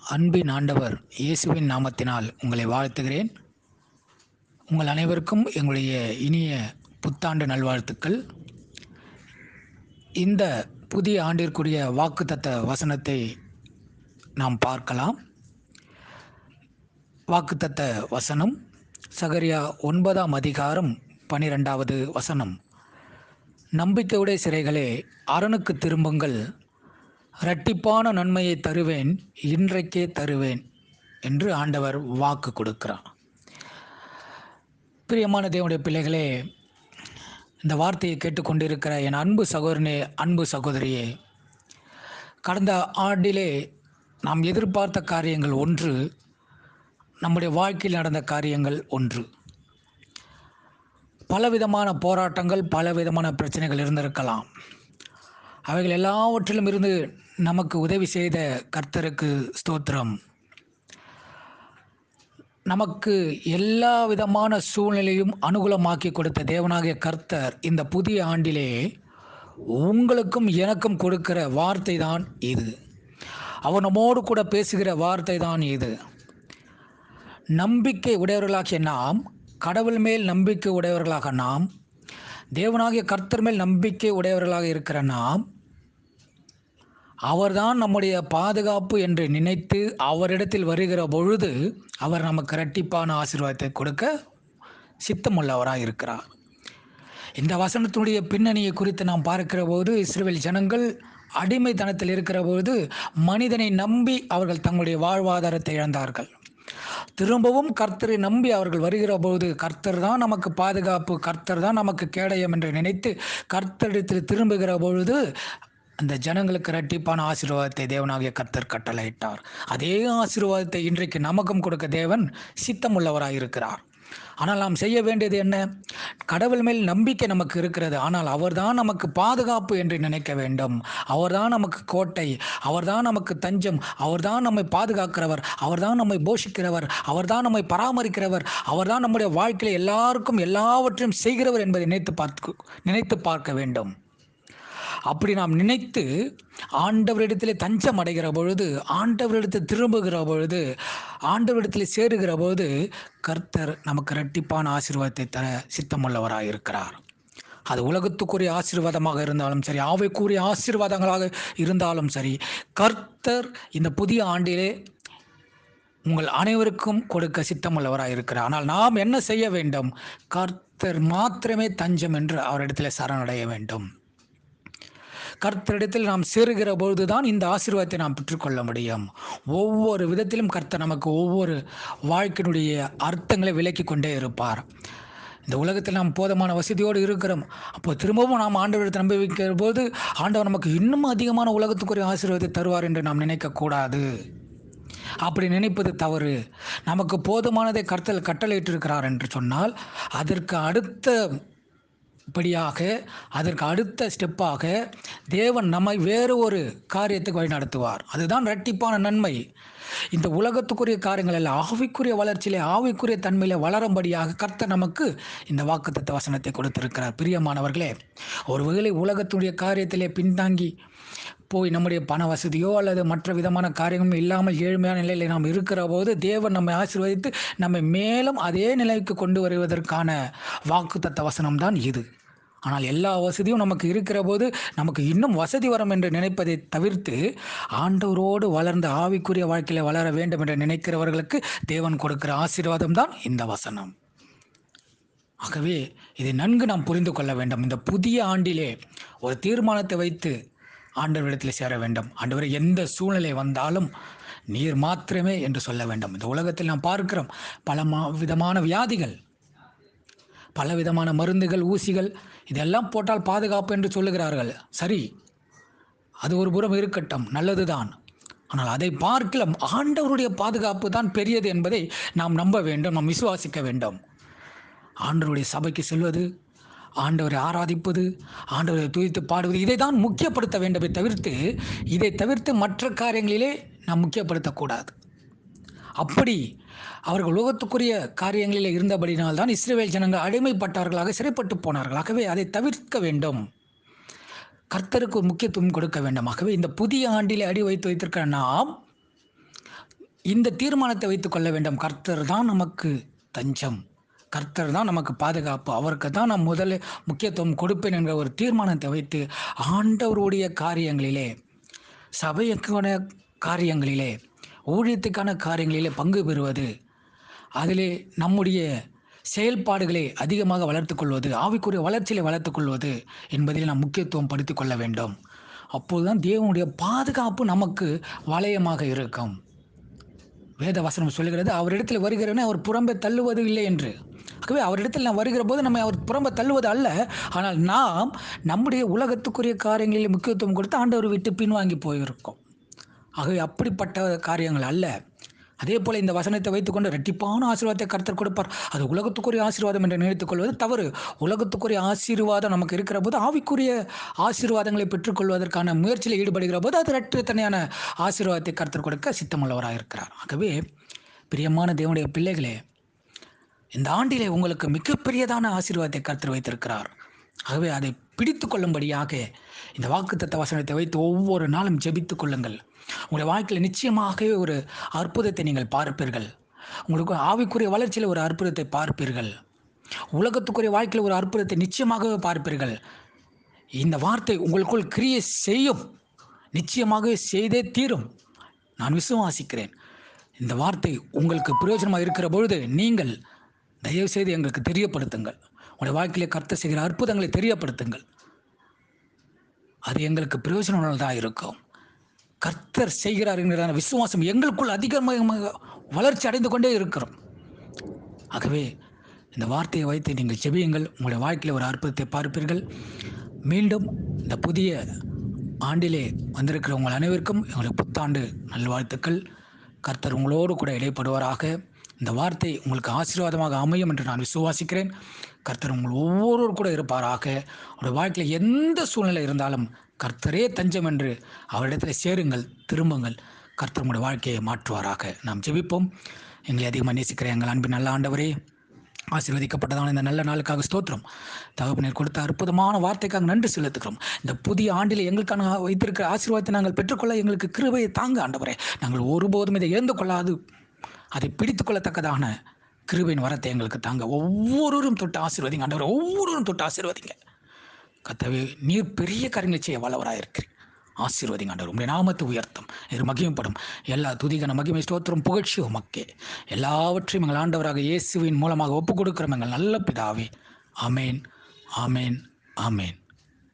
அன்பின் ஆண்டவர் இயேசுவின் நாமத்தினால் உங்களை வாழ்த்துகிறேன். உங்கள் அனைவருக்கும் எங்களுடைய இனிய புத்தாண்டு நல்வாழ்த்துக்கள். இந்த புதிய ஆண்டிற்குரிய வாக்குத்தத்த வசனத்தை நாம் பார்க்கலாம். வாக்குத்தத்த வசனம் சகரியா 9ஆம் அதிகாரம் 12வது வசனம். நம்பிக்கையுடைய சிறைகளே, அரணுக்கு திரும்புங்கள், இரட்டிப்பான நன்மையை தருவேன், இன்றைக்கே தருவேன் என்று ஆண்டவர் வாக்கு கொடுக்கிறார். பிரியமான தேவனுடைய பிள்ளைகளே, இந்த வார்த்தையை கேட்டுக்கொண்டிருக்கிற என் அன்பு சகோதரனே, அன்பு சகோதரியே, கடந்த ஆண்டிலே நாம் எதிர்பார்த்த காரியங்கள் ஒன்று, நம்முடைய வாழ்க்கையில் நடந்த காரியங்கள் ஒன்று. பலவிதமான போராட்டங்கள், பலவிதமான பிரச்சனைகள் இருந்திருக்கலாம். அவைகள் எல்லாவற்றிலும் இருந்து நமக்கு உதவி செய்த கர்த்தருக்கு ஸ்தோத்திரம். நமக்கு எல்லா விதமான சூழ்நிலையும் அனுகூலமாக்கி கொடுத்த தேவனாகிய கர்த்தர் இந்த புதிய ஆண்டிலே உங்களுக்கும் எனக்கும் கொடுக்கிற வார்த்தை தான் இது. அவர் நம்மோடு கூட பேசுகிற வார்த்தை தான் இது. நம்பிக்கை உடையவர்களாகிய நாம், கடவுள் மேல் நம்பிக்கை உடையவர்களாக நாம், தேவனாகிய கர்த்தர் மேல் நம்பிக்கை உடையவர்களாக இருக்கிற நாம், அவர்தான் நம்முடைய பாதுகாப்பு என்று நினைத்து அவரிடத்தில் வருகிற பொழுது அவர் நமக்கு இரட்டிப்பான ஆசீர்வாதத்தை கொடுக்க சித்தமுள்ளவராக இருக்கிறார். இந்த வசனத்தினுடைய பின்னணியை குறித்து நாம் பார்க்கிற போது, இஸ்ரவேல் ஜனங்கள் அடிமைத்தனத்தில் இருக்கிற போது மனிதனை நம்பி அவர்கள் தங்களுடைய வாழ்வாதாரத்தை இழந்தார்கள். திரும்பவும் கர்த்தரை நம்பி அவர்கள் வருகிற போது, கர்த்தர் தான் நமக்கு பாதுகாப்பு, கர்த்தர் தான் நமக்கு கேடயம் என்று நினைத்து கர்த்தரிடத்தில் திரும்புகிற பொழுது அந்த ஜனங்களுக்கு இரட்டிப்பான ஆசீர்வாதத்தை தேவனாகிய கர்த்தர் கட்டளையிட்டார். அதே ஆசீர்வாதத்தை இன்றைக்கு நமக்கும் கொடுக்க தேவன் சித்தமுள்ளவராக இருக்கிறார். ஆனால் நாம் செய்ய வேண்டியது என்ன? கடவுள் மேல் நம்பிக்கை நமக்கு இருக்கிறது, ஆனால் அவர்தான் நமக்கு பாதுகாப்பு என்று நினைக்க வேண்டும். அவர்தான் நமக்கு கோட்டை, அவர்தான் நமக்கு தஞ்சம், அவர்தான் நம்மை பாதுகாக்கிறவர், அவர்தான் நம்மை போஷிக்கிறவர், அவர்தான் நம்மை பராமரிக்கிறவர், அவர்தான் நம்முடைய வாழ்க்கையில் எல்லாருக்கும் எல்லாவற்றையும் செய்கிறவர் என்பதை நினைத்து பார்க்க வேண்டும். அப்படி நாம் நினைத்து ஆண்டவரிடத்திலே தஞ்சம் அடைகிற பொழுது, ஆண்டவரிடத்தில் திரும்புகிற பொழுது, ஆண்டவரிடத்தில் சேருகிற பொழுது கர்த்தர் நமக்கு இரட்டிப்பான ஆசீர்வாதத்தை தர சித்தமுள்ளவராக இருக்கிறார். அது உலகத்துக்குரிய ஆசீர்வாதமாக இருந்தாலும் சரி, ஆவிக்குரிய ஆசீர்வாதங்களாக இருந்தாலும் சரி, கர்த்தர் இந்த புதிய ஆண்டிலே உங்கள் அனைவருக்கும் கொடுக்க சித்தமுள்ளவராக இருக்கிறார். ஆனால் நாம் என்ன செய்ய வேண்டும்? கர்த்தர் மாத்திரமே தஞ்சம் என்று அவரிடத்தில் சரணடைய வேண்டும். கர்த்தரிடத்தில் நாம் சேருகிற பொழுதுதான் இந்த ஆசீர்வாதத்தை நாம் பெற்றுக்கொள்ள முடியும். ஒவ்வொரு விதத்திலும் கர்த்தர் நமக்கு ஒவ்வொரு வாழ்க்கையினுடைய அர்த்தங்களை விளக்கி கொண்டே இருப்பார். இந்த உலகத்தில் நாம் போதுமான வசதியோடு இருக்கிறோம். அப்போ திரும்பவும் நாம் ஆண்டவரிடத்தை நம்பி வைக்கிற போது ஆண்டவர் நமக்கு இன்னும் அதிகமான உலகத்துக்குரிய ஆசீர்வாதத்தை தருவார் என்று நாம் நினைக்கக்கூடாது. அப்படி நினைப்பது தவறு. நமக்கு போதுமானதை கர்த்தர் கட்டளையிட்டிருக்கிறார் என்று சொன்னால், அதற்கு அதற்கு அடுத்த ஸ்டெப்பாக தேவன் நம்மை வேறு ஒரு காரியத்துக்கு வழி நடத்துவார். அதுதான் இரட்டிப்பான நன்மை. இந்த உலகத்துக்குரிய காரியங்கள் எல்லாம் ஆவிக்குரிய வளர்ச்சியிலே, ஆவிக்குரிய தன்மையிலே வளரும்படியாக கர்த்தர் நமக்கு இந்த வாக்குத்தத்த வசனத்தை கொடுத்திருக்கிறார். பிரியமானவர்களே, ஒருவேளை உலகத்துடைய காரியத்திலே பின்தாங்கி போய் நம்முடைய பண வசதியோ அல்லது மற்ற விதமான காரியங்களும் இல்லாமல் ஏழ்மையான நிலையில் நாம் இருக்கிற போது தேவன் நம்மை ஆசீர்வதித்து நம்மை மேலும் அதே நிலைக்கு கொண்டு வருவதற்கான வாக்குத்தத்த வசனம்தான் இது. ஆனால் எல்லா வசதியும் நமக்கு இருக்கிற போது நமக்கு இன்னும் வசதி வரும் என்று நினைப்பதை தவிர்த்து, ஆண்டவரோடு வளர்ந்த ஆவிக்குரிய வாழ்க்கையில் வளர வேண்டும் என்று நினைக்கிறவர்களுக்கு தேவன் கொடுக்கிற ஆசீர்வாதம் தான் இந்த வசனம். ஆகவே இதை நன்கு நாம் புரிந்து கொள்ள வேண்டும். இந்த புதிய ஆண்டிலே ஒரு தீர்மானத்தை வைத்து ஆண்டவரிடத்தில் சேர வேண்டும். ஆண்டவரே, எந்த சூழ்நிலை வந்தாலும் நீர் மாத்திரமே என்று சொல்ல வேண்டும். இந்த உலகத்தில் நாம் பார்க்கிறோம் பல விதமான வியாதிகள், பலவிதமான மருந்துகள், ஊசிகள், இதெல்லாம் போட்டால் பாதுகாப்பு என்று சொல்லுகிறார்கள். சரி, அது ஒரு புறம் இருக்கட்டும், நல்லதுதான். ஆனால் அதை பார்க்கலாம் ஆண்டவருடைய பாதுகாப்பு தான் பெரியது என்பதை நாம் நம்ப வேண்டும், நாம் விசுவாசிக்க வேண்டும். ஆண்டவருடைய சபைக்கு செல்வது, ஆண்டவரை ஆராதிப்பது, ஆண்டவரை துதித்து பாடுவது, இதை தான் முக்கியப்படுத்த வேண்டுமே தவிர்த்து, இதை தவிர்த்து மற்ற காரியங்களிலே நாம் முக்கியப்படுத்தக்கூடாது. அப்படி அவர்கள் உலகத்துக்குரிய காரியங்களில் இருந்தபடினால்தான் இஸ்ரவேல் ஜனங்கள் அடிமைப்பட்டார்களாக, சிறைப்பட்டு போனார்கள். ஆகவே அதை தவிர்க்க வேண்டும். கர்த்தருக்கு முக்கியத்துவம் கொடுக்க வேண்டும். ஆகவே இந்த புதிய ஆண்டிலே அடி வைத்திருக்கிற நாம் இந்த தீர்மானத்தை வைத்துக் கொள்ள வேண்டும். கர்த்தர் தான் நமக்கு தஞ்சம். கர்த்தர் தான் நமக்கு பாதுகாப்பு. அவருக்கு தான் நான் முதல்ல முக்கியத்துவம் கொடுப்பேன் என்கிற ஒரு தீர்மானத்தை வைத்து ஆண்டவருடைய காரியங்களிலே, சபைக்கான காரியங்களிலே, ஊழியத்துக்கான காரியங்களிலே பங்கு பெறுவது, அதிலே நம்முடைய செயல்பாடுகளை அதிகமாக வளர்த்துக் கொள்வது, ஆவிக்குரிய வளர்ச்சியிலே வளர்த்துக் கொள்வது என்பதில் நாம் முக்கியத்துவம் படுத்திக் கொள்ள வேண்டும். அப்போதுதான் தேவனுடைய பாதுகாப்பு நமக்கு வளையமாக இருக்கும். வேத வசனம் சொல்லுகிறது, அவரிடத்தில் வருகிறவனை அவர் புறம்பே தள்ளுவது இல்லை என்று. ஆகவே அவரிடத்தில் நாம் வருகிற போது நம்மை அவர் புறம்பே தள்ளுவது அல்ல. ஆனால் நாம் நம்முடைய உலகத்துக்குரிய காரியங்களில் முக்கியத்துவம் கொடுத்து ஆண்டவரை விட்டு பின்வாங்கி போயிருக்கோம். ஆகவே அப்படிப்பட்ட காரியங்கள் அல்ல. அதே போல இந்த வசனத்தை வைத்துக்கொண்டு இரட்டிப்பான ஆசீர்வாதத்தை கர்த்தர் கொடுப்பார். அது உலகத்துக்குரிய ஆசீர்வாதம் என்று நினைத்துக் கொள்வது தவறு. உலகத்துக்குரிய ஆசீர்வாதம் நமக்கு இருக்கிற போது ஆவிக்குரிய ஆசீர்வாதங்களை பெற்றுக்கொள்வதற்கான முயற்சியில் ஈடுபடுகிற போது அது இரட்டத்தனையான ஆசீர்வாதத்தை கர்த்தர் கொடுக்க சித்தமுள்ளவராக இருக்கிறார். ஆகவே பிரியமான தேவனுடைய பிள்ளைகளே, இந்த ஆண்டிலே உங்களுக்கு மிகப்பெரியதான ஆசீர்வாதத்தை கர்த்தர் வைத்திருக்கிறார். ஆகவே அதை பிடித்து கொள்ளும்படியாக இந்த வாக்குத்தத்த வசனத்தை வைத்து ஒவ்வொரு நாளும் ஜெபித்துக் கொள்ளுங்கள். உங்களுடைய வாழ்க்கையில் நிச்சயமாகவே ஒரு அற்புதத்தை நீங்கள் பார்ப்பீர்கள். உங்களுக்கு ஆவிக்குரிய வளர்ச்சியில் ஒரு அற்புதத்தை பார்ப்பீர்கள். உலகத்துக்குரிய வாழ்க்கையில் ஒரு அற்புதத்தை நிச்சயமாகவே பார்ப்பீர்கள். இந்த வார்த்தை உங்களுக்குள் கிரியை செய்யும். நிச்சயமாக செய்தே தீரும். நான் விசுவாசிக்கிறேன். இந்த வார்த்தை உங்களுக்கு பிரயோஜனமாக இருக்கிற பொழுது நீங்கள் தயவுசெய்து எங்களுக்கு தெரியப்படுத்துங்கள். உங்களுடைய வாழ்க்கையிலே கர்த்தர் செய்கிற அற்புதங்களை தெரியப்படுத்துங்கள். அது எங்களுக்கு பிரயோஜனமானதாக இருக்கும். கர்த்தர் செய்கிறார் என்கிற விசுவாசம் எங்களுக்குள் அதிகமாக வளர்ச்சி அடைந்து கொண்டே இருக்கிறோம். ஆகவே இந்த வார்த்தையை வைத்து நீங்கள் ஜெபியுங்கள். உங்களுடைய வாழ்க்கையில் ஒரு அற்புதத்தை பார்ப்பீர்கள். மீண்டும் இந்த புதிய ஆண்டிலே வந்திருக்கிற உங்கள் அனைவருக்கும் எங்களுடைய புத்தாண்டு நல்வாழ்த்துக்கள். கர்த்தர் உங்களோடு கூட இடைப்படுவாராக. இந்த வார்த்தை உங்களுக்கு ஆசீர்வாதமாக அமையும் என்று நான் விசுவாசிக்கிறேன். கர்த்தர் உங்கள் ஒவ்வொருவர் கூட இருப்பாராக. உங்களுடைய வாழ்க்கையில் எந்த சூழ்நிலை இருந்தாலும் கர்த்தரே தஞ்சம் என்று அவரிடத்தில் சேருங்கள், திரும்புங்கள். கர்த்தர் உங்களுடைய வாழ்க்கையை மாற்றுவாராக. நாம் ஜெபிப்போம். எங்களை அதிகமாக நேசிக்கிற எங்கள் அன்பின் நல்ல ஆண்டவரே, ஆசீர்வதிக்கப்பட்டதான இந்த நல்ல நாளுக்காக ஸ்தோத்திரம். தகப்பனர் கொடுத்த அற்புதமான வார்த்தைக்காக நன்றி செலுத்துகிறோம். இந்த புதிய ஆண்டில் எங்களுக்கான வைத்திருக்கிற ஆசீர்வாதத்தை நாங்கள் பெற்றுக்கொள்ள எங்களுக்கு கிருபையை தாங்க ஆண்டவரே. நாங்கள் ஒருபோதும் இதை இழந்து கொள்ளாது அதை பிடித்து கொள்ளத்தக்கதான கிருபையின் வரத்தை எங்களுக்கு தாங்க. ஒவ்வொருவரும் தொட்டு ஆசீர்வதிங்க ஆண்டவரே. ஒவ்வொருவரும் தொட்டு ஆசீர்வதிங்க கர்த்தாவே. நீர் பெரிய காரியங்களை செய்ய வல்லவராக இருக்கிறேன். ஆசீர்வதிங்க ஆண்டவர். உங்களுடைய நாமத்தை உயர்த்தும் இது மகிமைப்படும். எல்லா துதிகன மகிமை ஸ்தோத்திரம் புகழ்ச்சி உமக்கே. எல்லாவற்றையும் எங்கள் ஆண்டவராக இயேசுவின் மூலமாக ஒப்புக் கொடுக்கிறோம் எங்கள் நல்ல பிதாவே. ஆமேன், ஆமேன், ஆமேன்.